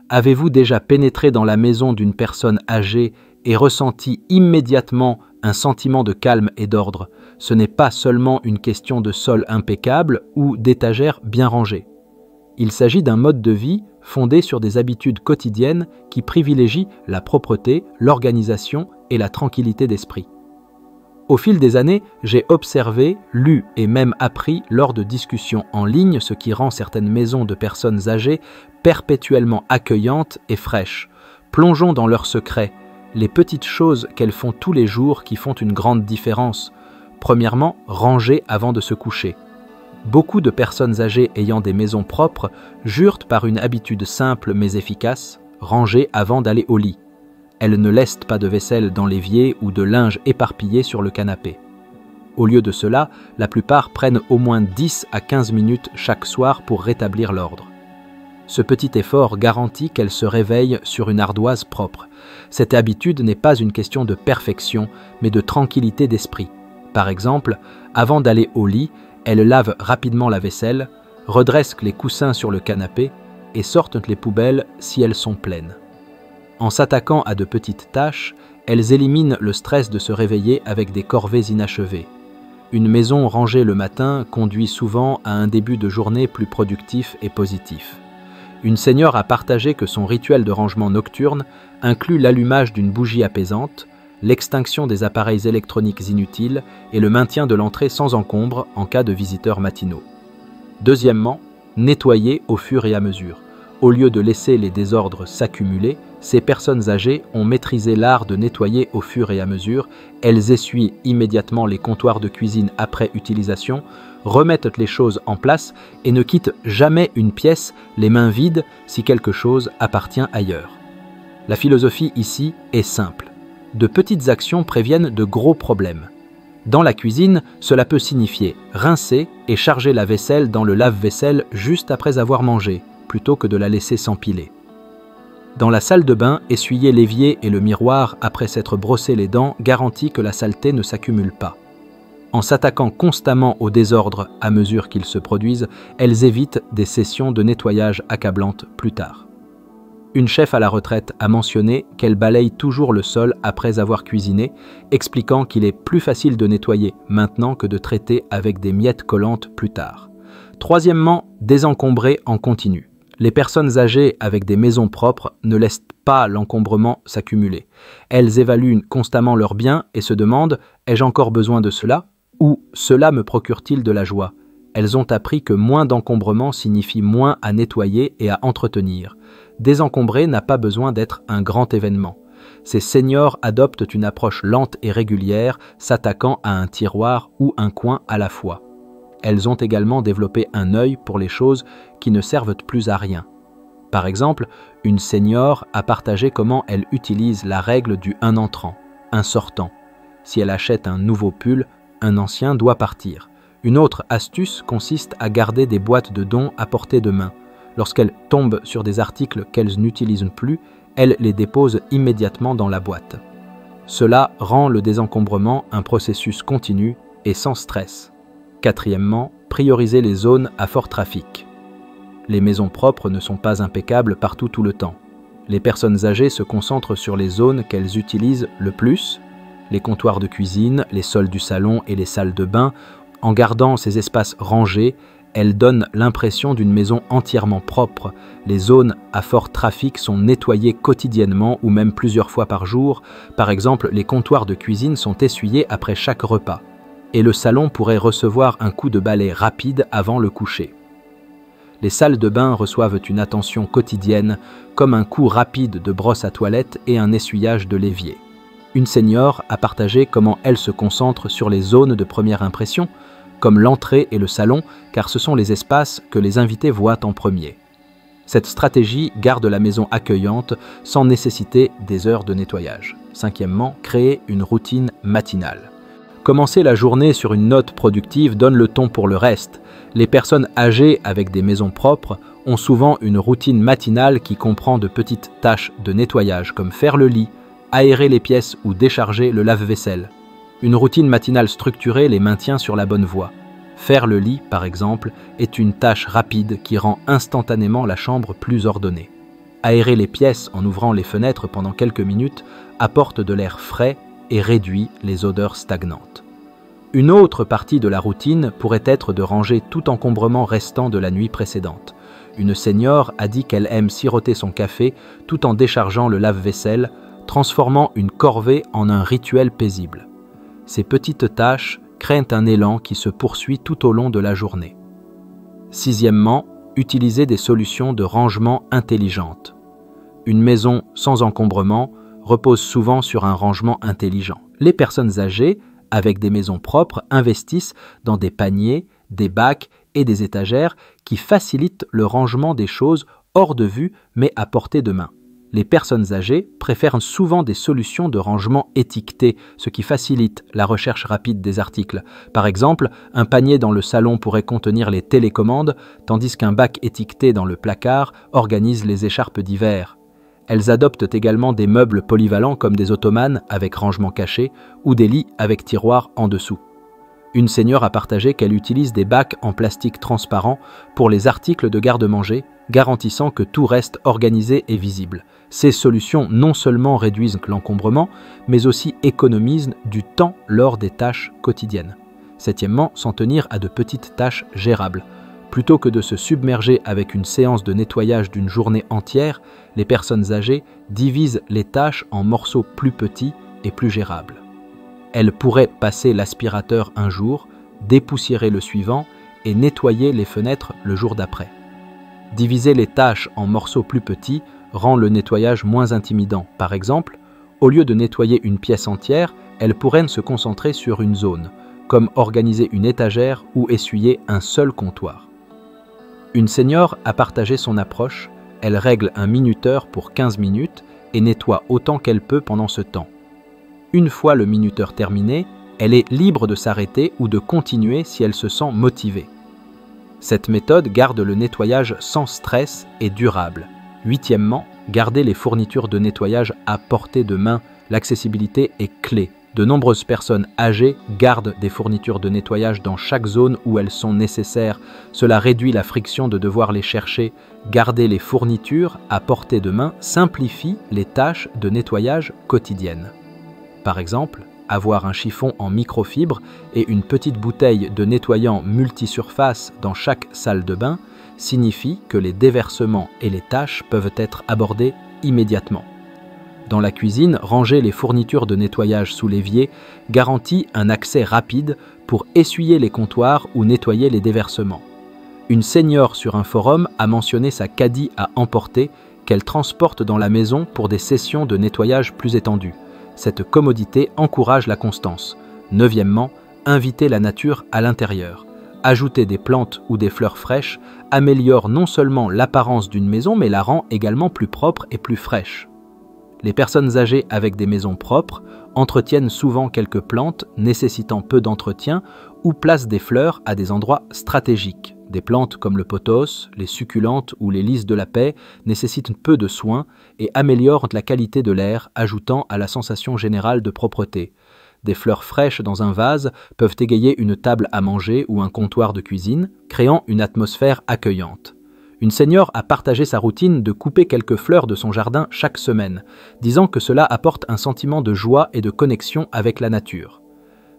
Avez-vous déjà pénétré dans la maison d'une personne âgée et ressenti immédiatement un sentiment de calme et d'ordre? Ce n'est pas seulement une question de sol impeccable ou d'étagères bien rangées. Il s'agit d'un mode de vie fondé sur des habitudes quotidiennes qui privilégient la propreté, l'organisation et la tranquillité d'esprit. Au fil des années, j'ai observé, lu et même appris lors de discussions en ligne ce qui rend certaines maisons de personnes âgées perpétuellement accueillantes et fraîches. Plongeons dans leurs secrets, les petites choses qu'elles font tous les jours qui font une grande différence. Premièrement, ranger avant de se coucher. Beaucoup de personnes âgées ayant des maisons propres jurent par une habitude simple mais efficace, ranger avant d'aller au lit. Elles ne laissent pas de vaisselle dans l'évier ou de linge éparpillé sur le canapé. Au lieu de cela, la plupart prennent au moins 10 à 15 minutes chaque soir pour rétablir l'ordre. Ce petit effort garantit qu'elles se réveillent sur une ardoise propre. Cette habitude n'est pas une question de perfection, mais de tranquillité d'esprit. Par exemple, avant d'aller au lit, elles lavent rapidement la vaisselle, redressent les coussins sur le canapé et sortent les poubelles si elles sont pleines. En s'attaquant à de petites tâches, elles éliminent le stress de se réveiller avec des corvées inachevées. Une maison rangée le matin conduit souvent à un début de journée plus productif et positif. Une senior a partagé que son rituel de rangement nocturne inclut l'allumage d'une bougie apaisante, l'extinction des appareils électroniques inutiles et le maintien de l'entrée sans encombre en cas de visiteurs matinaux. Deuxièmement, nettoyer au fur et à mesure. Au lieu de laisser les désordres s'accumuler, ces personnes âgées ont maîtrisé l'art de nettoyer au fur et à mesure. Elles essuient immédiatement les comptoirs de cuisine après utilisation, remettent les choses en place et ne quittent jamais une pièce les mains vides si quelque chose appartient ailleurs. La philosophie ici est simple. De petites actions préviennent de gros problèmes. Dans la cuisine, cela peut signifier rincer et charger la vaisselle dans le lave-vaisselle juste après avoir mangé, plutôt que de la laisser s'empiler. Dans la salle de bain, essuyer l'évier et le miroir après s'être brossé les dents garantit que la saleté ne s'accumule pas. En s'attaquant constamment au désordre à mesure qu'ils se produisent, elles évitent des sessions de nettoyage accablantes plus tard. Une chef à la retraite a mentionné qu'elle balaye toujours le sol après avoir cuisiné, expliquant qu'il est plus facile de nettoyer maintenant que de traiter avec des miettes collantes plus tard. Troisièmement, désencombrer en continu. Les personnes âgées avec des maisons propres ne laissent pas l'encombrement s'accumuler. Elles évaluent constamment leurs biens et se demandent « ai-je encore besoin de cela ?» ou « cela me procure-t-il de la joie ?» Elles ont appris que moins d'encombrement signifie moins à nettoyer et à entretenir. Désencombrer n'a pas besoin d'être un grand événement. Ces seniors adoptent une approche lente et régulière, s'attaquant à un tiroir ou un coin à la fois. Elles ont également développé un œil pour les choses qui ne servent plus à rien. Par exemple, une senior a partagé comment elle utilise la règle du un entrant, un sortant. Si elle achète un nouveau pull, un ancien doit partir. Une autre astuce consiste à garder des boîtes de dons à portée de main. Lorsqu'elles tombent sur des articles qu'elles n'utilisent plus, elles les déposent immédiatement dans la boîte. Cela rend le désencombrement un processus continu et sans stress. Quatrièmement, prioriser les zones à fort trafic. Les maisons propres ne sont pas impeccables partout tout le temps. Les personnes âgées se concentrent sur les zones qu'elles utilisent le plus, les comptoirs de cuisine, les sols du salon et les salles de bain. En gardant ces espaces rangés, elles donnent l'impression d'une maison entièrement propre. Les zones à fort trafic sont nettoyées quotidiennement ou même plusieurs fois par jour. Par exemple, les comptoirs de cuisine sont essuyés après chaque repas. Et le salon pourrait recevoir un coup de balai rapide avant le coucher. Les salles de bain reçoivent une attention quotidienne, comme un coup rapide de brosse à toilette et un essuyage de l'évier. Une senior a partagé comment elle se concentre sur les zones de première impression, comme l'entrée et le salon, car ce sont les espaces que les invités voient en premier. Cette stratégie garde la maison accueillante sans nécessiter des heures de nettoyage. Cinquièmement, créer une routine matinale. Commencer la journée sur une note productive donne le ton pour le reste. Les personnes âgées avec des maisons propres ont souvent une routine matinale qui comprend de petites tâches de nettoyage comme faire le lit, aérer les pièces ou décharger le lave-vaisselle. Une routine matinale structurée les maintient sur la bonne voie. Faire le lit, par exemple, est une tâche rapide qui rend instantanément la chambre plus ordonnée. Aérer les pièces en ouvrant les fenêtres pendant quelques minutes apporte de l'air frais et réduit les odeurs stagnantes. Une autre partie de la routine pourrait être de ranger tout encombrement restant de la nuit précédente. Une senior a dit qu'elle aime siroter son café tout en déchargeant le lave-vaisselle, transformant une corvée en un rituel paisible. Ces petites tâches créent un élan qui se poursuit tout au long de la journée. Sixièmement, utiliser des solutions de rangement intelligentes. Une maison sans encombrement repose souvent sur un rangement intelligent. Les personnes âgées, avec des maisons propres, investissent dans des paniers, des bacs et des étagères qui facilitent le rangement des choses hors de vue mais à portée de main. Les personnes âgées préfèrent souvent des solutions de rangement étiquetées, ce qui facilite la recherche rapide des articles. Par exemple, un panier dans le salon pourrait contenir les télécommandes, tandis qu'un bac étiqueté dans le placard organise les écharpes d'hiver. Elles adoptent également des meubles polyvalents comme des ottomanes avec rangement caché ou des lits avec tiroirs en dessous. Une senior a partagé qu'elle utilise des bacs en plastique transparent pour les articles de garde-manger, garantissant que tout reste organisé et visible. Ces solutions non seulement réduisent l'encombrement, mais aussi économisent du temps lors des tâches quotidiennes. Septièmement, s'en tenir à de petites tâches gérables. Plutôt que de se submerger avec une séance de nettoyage d'une journée entière, les personnes âgées divisent les tâches en morceaux plus petits et plus gérables. Elles pourraient passer l'aspirateur un jour, dépoussiérer le suivant et nettoyer les fenêtres le jour d'après. Diviser les tâches en morceaux plus petits rend le nettoyage moins intimidant. Par exemple, au lieu de nettoyer une pièce entière, elles pourraient se concentrer sur une zone, comme organiser une étagère ou essuyer un seul comptoir. Une senior a partagé son approche, elle règle un minuteur pour 15 minutes et nettoie autant qu'elle peut pendant ce temps. Une fois le minuteur terminé, elle est libre de s'arrêter ou de continuer si elle se sent motivée. Cette méthode garde le nettoyage sans stress et durable. Huitièmement, garder les fournitures de nettoyage à portée de main. L'accessibilité est clé. De nombreuses personnes âgées gardent des fournitures de nettoyage dans chaque zone où elles sont nécessaires. Cela réduit la friction de devoir les chercher. Garder les fournitures à portée de main simplifie les tâches de nettoyage quotidiennes. Par exemple, avoir un chiffon en microfibre et une petite bouteille de nettoyant multisurface dans chaque salle de bain signifie que les déversements et les tâches peuvent être abordés immédiatement. Dans la cuisine, ranger les fournitures de nettoyage sous l'évier garantit un accès rapide pour essuyer les comptoirs ou nettoyer les déversements. Une senior sur un forum a mentionné sa caddie à emporter qu'elle transporte dans la maison pour des sessions de nettoyage plus étendues. Cette commodité encourage la constance. Neuvièmement, inviter la nature à l'intérieur. Ajouter des plantes ou des fleurs fraîches améliore non seulement l'apparence d'une maison, mais la rend également plus propre et plus fraîche. Les personnes âgées avec des maisons propres entretiennent souvent quelques plantes nécessitant peu d'entretien ou placent des fleurs à des endroits stratégiques. Des plantes comme le pothos, les succulentes ou les lys de la paix nécessitent peu de soins et améliorent la qualité de l'air, ajoutant à la sensation générale de propreté. Des fleurs fraîches dans un vase peuvent égayer une table à manger ou un comptoir de cuisine, créant une atmosphère accueillante. Une senior a partagé sa routine de couper quelques fleurs de son jardin chaque semaine, disant que cela apporte un sentiment de joie et de connexion avec la nature.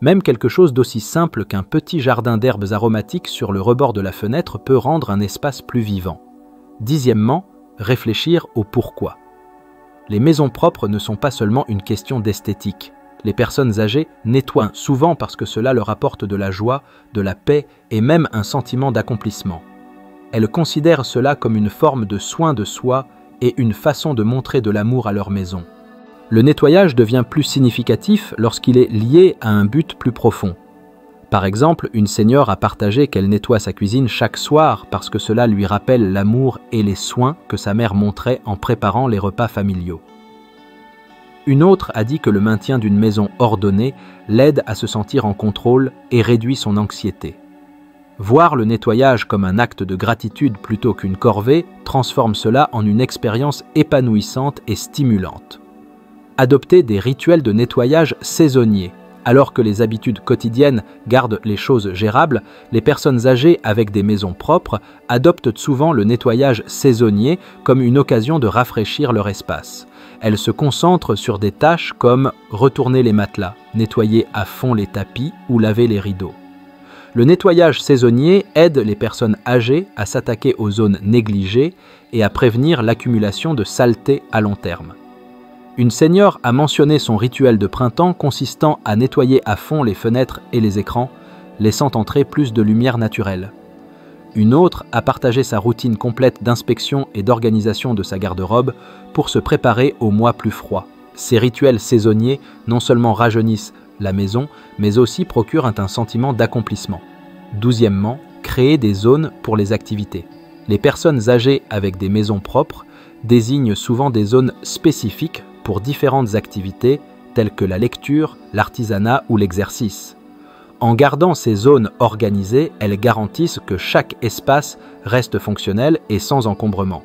Même quelque chose d'aussi simple qu'un petit jardin d'herbes aromatiques sur le rebord de la fenêtre peut rendre un espace plus vivant. Dixièmement, réfléchir au pourquoi. Les maisons propres ne sont pas seulement une question d'esthétique. Les personnes âgées nettoient souvent parce que cela leur apporte de la joie, de la paix et même un sentiment d'accomplissement. Elles considèrent cela comme une forme de soin de soi et une façon de montrer de l'amour à leur maison. Le nettoyage devient plus significatif lorsqu'il est lié à un but plus profond. Par exemple, une senior a partagé qu'elle nettoie sa cuisine chaque soir parce que cela lui rappelle l'amour et les soins que sa mère montrait en préparant les repas familiaux. Une autre a dit que le maintien d'une maison ordonnée l'aide à se sentir en contrôle et réduit son anxiété. Voir le nettoyage comme un acte de gratitude plutôt qu'une corvée transforme cela en une expérience épanouissante et stimulante. Adopter des rituels de nettoyage saisonniers. Alors que les habitudes quotidiennes gardent les choses gérables, les personnes âgées avec des maisons propres adoptent souvent le nettoyage saisonnier comme une occasion de rafraîchir leur espace. Elles se concentrent sur des tâches comme retourner les matelas, nettoyer à fond les tapis ou laver les rideaux. Le nettoyage saisonnier aide les personnes âgées à s'attaquer aux zones négligées et à prévenir l'accumulation de saleté à long terme. Une senior a mentionné son rituel de printemps consistant à nettoyer à fond les fenêtres et les écrans, laissant entrer plus de lumière naturelle. Une autre a partagé sa routine complète d'inspection et d'organisation de sa garde-robe pour se préparer aux mois plus froids. Ces rituels saisonniers non seulement rajeunissent la maison, mais aussi procurent un sentiment d'accomplissement. 12e, créer des zones pour les activités. Les personnes âgées avec des maisons propres désignent souvent des zones spécifiques pour différentes activités telles que la lecture, l'artisanat ou l'exercice. En gardant ces zones organisées, elles garantissent que chaque espace reste fonctionnel et sans encombrement.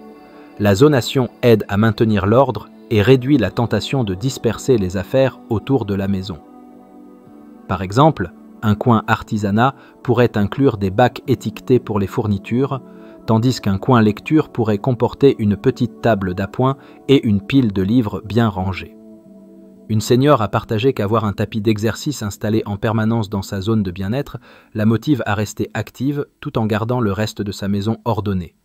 La zonation aide à maintenir l'ordre et réduit la tentation de disperser les affaires autour de la maison. Par exemple, un coin artisanat pourrait inclure des bacs étiquetés pour les fournitures, tandis qu'un coin lecture pourrait comporter une petite table d'appoint et une pile de livres bien rangés. Une senior a partagé qu'avoir un tapis d'exercice installé en permanence dans sa zone de bien-être la motive à rester active tout en gardant le reste de sa maison ordonnée.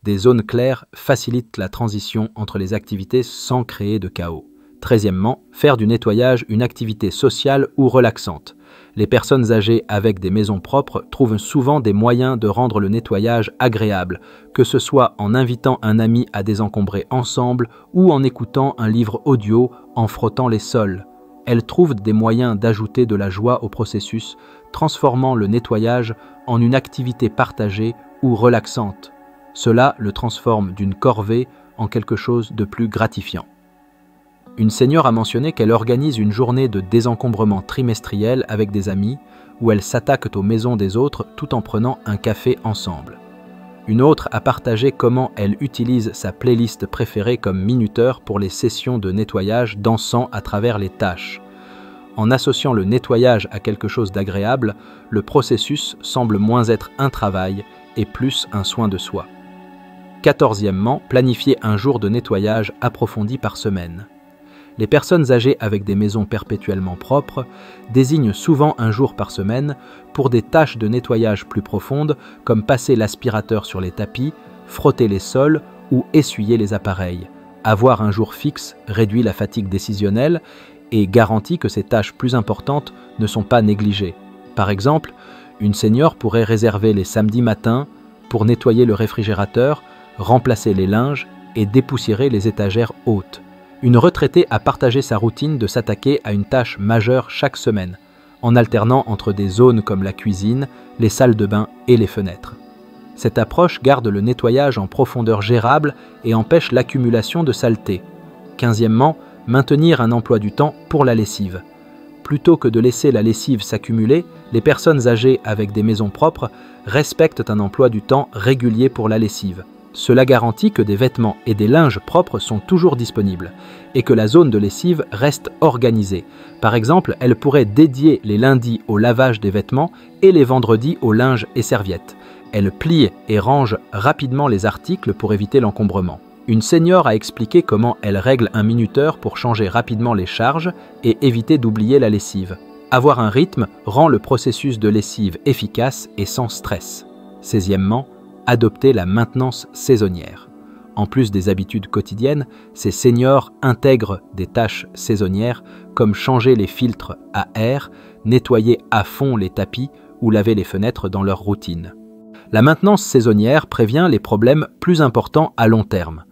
Des zones claires facilitent la transition entre les activités sans créer de chaos. 13e, faire du nettoyage une activité sociale ou relaxante. Les personnes âgées avec des maisons propres trouvent souvent des moyens de rendre le nettoyage agréable, que ce soit en invitant un ami à désencombrer ensemble ou en écoutant un livre audio en frottant les sols. Elles trouvent des moyens d'ajouter de la joie au processus, transformant le nettoyage en une activité partagée ou relaxante. Cela le transforme d'une corvée en quelque chose de plus gratifiant. Une senior a mentionné qu'elle organise une journée de désencombrement trimestriel avec des amis où elles s'attaquent aux maisons des autres tout en prenant un café ensemble. Une autre a partagé comment elle utilise sa playlist préférée comme minuteur pour les sessions de nettoyage dansant à travers les tâches. En associant le nettoyage à quelque chose d'agréable, le processus semble moins être un travail et plus un soin de soi. 14e, planifier un jour de nettoyage approfondi par semaine. Les personnes âgées avec des maisons perpétuellement propres désignent souvent un jour par semaine pour des tâches de nettoyage plus profondes comme passer l'aspirateur sur les tapis, frotter les sols ou essuyer les appareils. Avoir un jour fixe réduit la fatigue décisionnelle et garantit que ces tâches plus importantes ne sont pas négligées. Par exemple, une senior pourrait réserver les samedis matins pour nettoyer le réfrigérateur, remplacer les linges et dépoussiérer les étagères hautes. Une retraitée a partagé sa routine de s'attaquer à une tâche majeure chaque semaine, en alternant entre des zones comme la cuisine, les salles de bain et les fenêtres. Cette approche garde le nettoyage en profondeur gérable et empêche l'accumulation de saleté. 15e, maintenir un emploi du temps pour la lessive. Plutôt que de laisser la lessive s'accumuler, les personnes âgées avec des maisons propres respectent un emploi du temps régulier pour la lessive. Cela garantit que des vêtements et des linges propres sont toujours disponibles et que la zone de lessive reste organisée. Par exemple, elle pourrait dédier les lundis au lavage des vêtements et les vendredis au linge et serviettes. Elle plie et range rapidement les articles pour éviter l'encombrement. Une senior a expliqué comment elle règle un minuteur pour changer rapidement les charges et éviter d'oublier la lessive. Avoir un rythme rend le processus de lessive efficace et sans stress. 16e, adopter la maintenance saisonnière. En plus des habitudes quotidiennes, ces seniors intègrent des tâches saisonnières comme changer les filtres à air, nettoyer à fond les tapis ou laver les fenêtres dans leur routine. La maintenance saisonnière prévient les problèmes plus importants à long terme.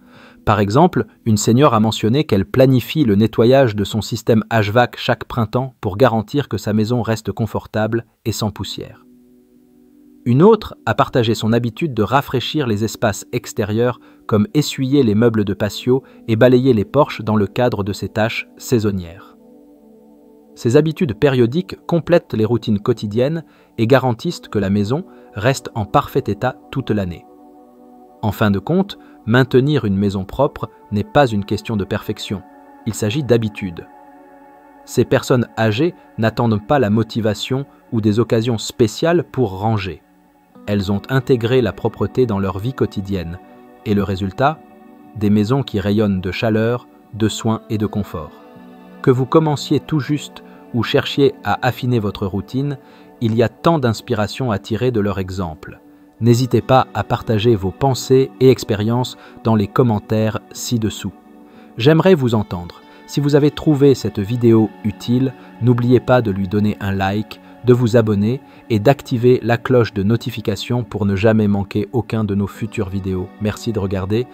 Par exemple, une senior a mentionné qu'elle planifie le nettoyage de son système HVAC chaque printemps pour garantir que sa maison reste confortable et sans poussière. Une autre a partagé son habitude de rafraîchir les espaces extérieurs comme essuyer les meubles de patio et balayer les porches dans le cadre de ses tâches saisonnières. Ces habitudes périodiques complètent les routines quotidiennes et garantissent que la maison reste en parfait état toute l'année. En fin de compte, maintenir une maison propre n'est pas une question de perfection, il s'agit d'habitude. Ces personnes âgées n'attendent pas la motivation ou des occasions spéciales pour ranger. Elles ont intégré la propreté dans leur vie quotidienne. Et le résultat? Des maisons qui rayonnent de chaleur, de soins et de confort. Que vous commenciez tout juste ou cherchiez à affiner votre routine, il y a tant d'inspiration à tirer de leur exemple. N'hésitez pas à partager vos pensées et expériences dans les commentaires ci-dessous. J'aimerais vous entendre. Si vous avez trouvé cette vidéo utile, n'oubliez pas de lui donner un like, de vous abonner et d'activer la cloche de notification pour ne jamais manquer aucun de nos futures vidéos. Merci de regarder.